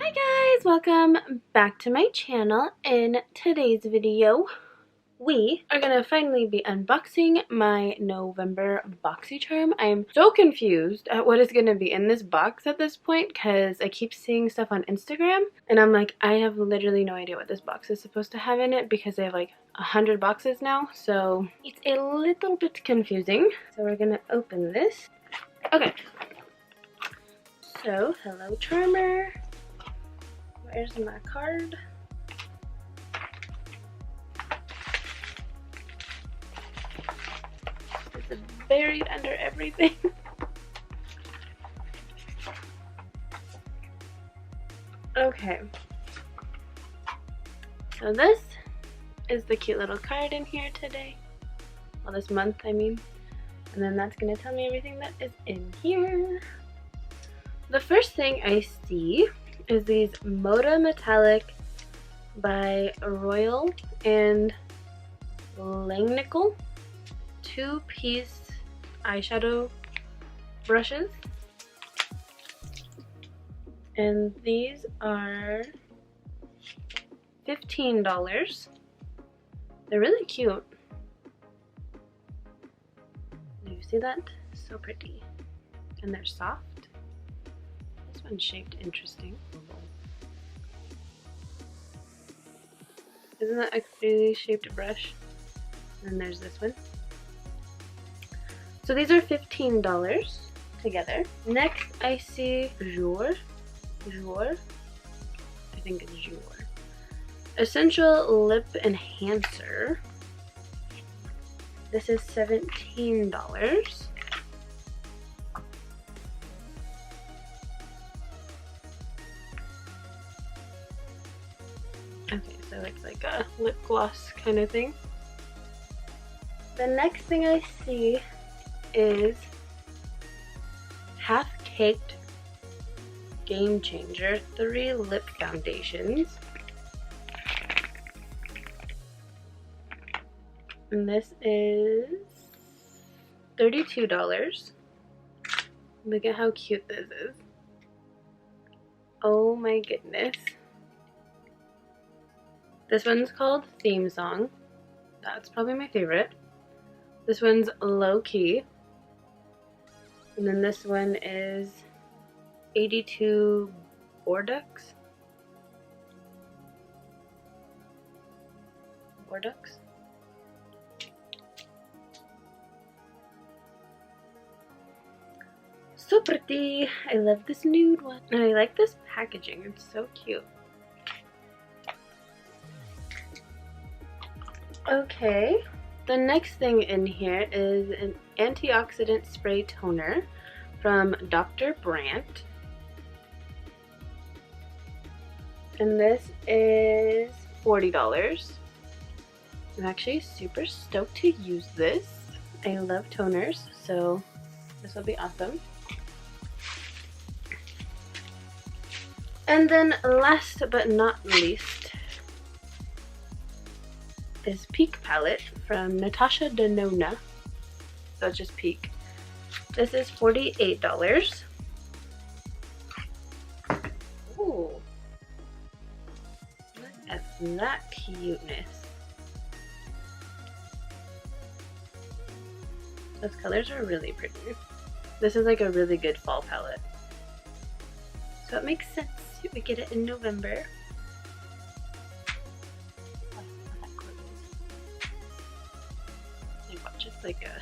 Hi guys, welcome back to my channel. In today's video, we are gonna finally be unboxing my November Boxy charm. I'm so confused at what is gonna be in this box at this point because I keep seeing stuff on Instagram and I'm like, I have literally no idea what this box is supposed to have in it because they have like 100 boxes now, so it's a little bit confusing. So we're gonna open this. Okay, so hello charmer. Where's my card? It's buried under everything. Okay. So this is the cute little card in here today. Well, this month, I mean. And then that's going to tell me everything that is in here. The first thing I see is these Moda Metallic by Royal and Langnickel 2-piece eyeshadow brushes. And these are $15. They're really cute. Do you see that? So pretty. And they're soft. This one's shaped interesting. Isn't that a crazy shaped brush? And then there's this one. So these are $15 together. Next I see Jour. I think it's Jour. Essential Lip Enhancer. This is $17. Okay, so it's like a lip gloss kind of thing. The next thing I see is Half Caked Game Changer 3 Lip Foundations. And this is $32. Look at how cute this is. Oh my goodness. This one's called Theme Song. That's probably my favorite. This one's Low Key. And then this one is 82 Bordux. So pretty. I love this nude one. And I like this packaging. It's so cute. Okay. The next thing in here is an antioxidant spray toner from Dr. Brandt. And this is $40. I'm actually super stoked to use this. I love toners, so this will be awesome. And then last but not least is Peak Palette from Natasha Denona. So it's just Peak. This is $48. Ooh. Look at that cuteness. Those colors are really pretty. This is like a really good fall palette. So it makes sense we get it in November. Watch, it's like a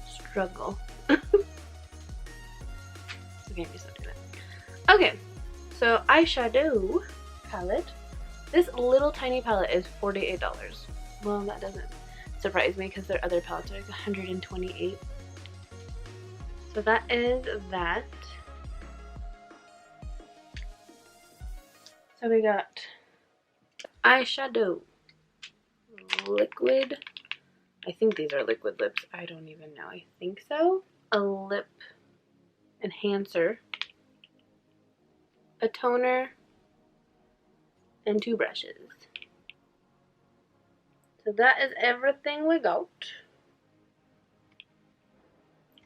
struggle. Okay, so do that. Okay, so eyeshadow palette. This little tiny palette is $48. Well, that doesn't surprise me because their other palettes are like $128. So that is that. So we got eyeshadow liquid. I think these are liquid lips. I don't even know. I think so. A lip enhancer, a toner, and 2 brushes. So that is everything we got.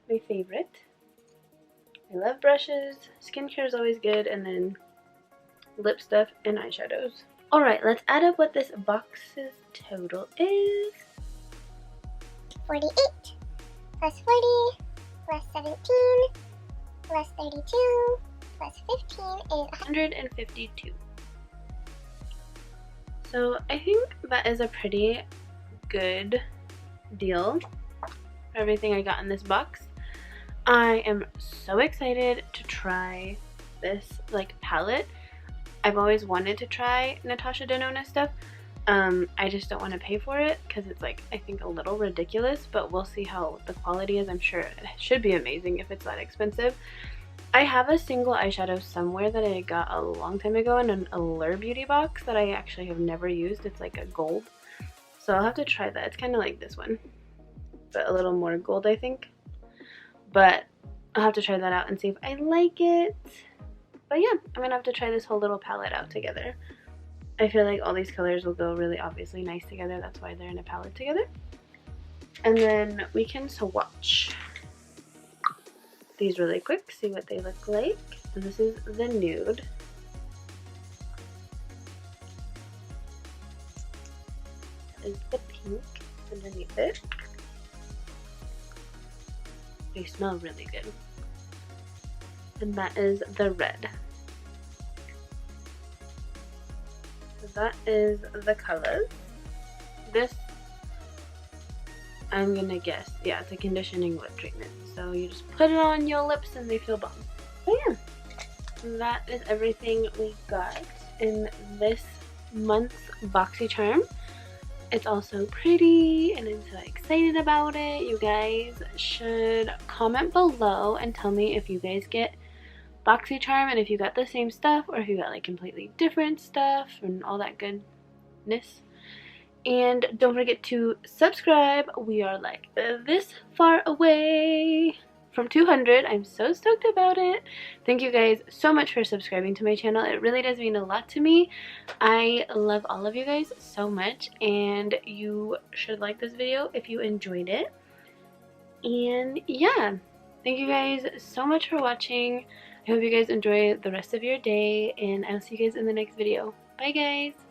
My favorite. I love brushes. Skincare is always good, and then lip stuff and eyeshadows. Alright, let's add up what this box's total is. 48 plus 40 plus 17 plus 32 plus 15 is 152. So I think that is a pretty good deal for everything I got in this box. I am so excited to try this like palette. I've always wanted to try Natasha Denona stuff. I just don't want to pay for it because it's like, I think, a little ridiculous, but we'll see how the quality is. I'm sure it should be amazing if it's that expensive. I have a single eyeshadow somewhere that I got a long time ago in an Allure beauty box that I actually have never used. It's like a gold, so I'll have to try that. It's kind of like this one, but a little more gold, I think. But I'll have to try that out and see if I like it. But yeah, I'm gonna have to try this whole little palette out together. I feel like all these colors will go really obviously nice together. That's why they're in a palette together. And then we can swatch these really quick, see what they look like. And this is the nude. That is the pink underneath it. They smell really good. And that is the red. So that is the colors. This, I'm gonna guess, yeah, it's a conditioning lip treatment. So you just put it on your lips and they feel bomb. So yeah, that is everything we got in this month's BoxyCharm. It's also pretty and I'm so excited about it. You guys should comment below and tell me if you guys get BoxyCharm and if you got the same stuff or if you got like completely different stuff and all that goodness. And don't forget to subscribe. We are like this far away from 200. I'm so stoked about it. Thank you guys so much for subscribing to my channel. It really does mean a lot to me. I love all of you guys so much, and you should like this video if you enjoyed it. And yeah, thank you guys so much for watching. I hope you guys enjoy the rest of your day, and I'll see you guys in the next video. Bye guys!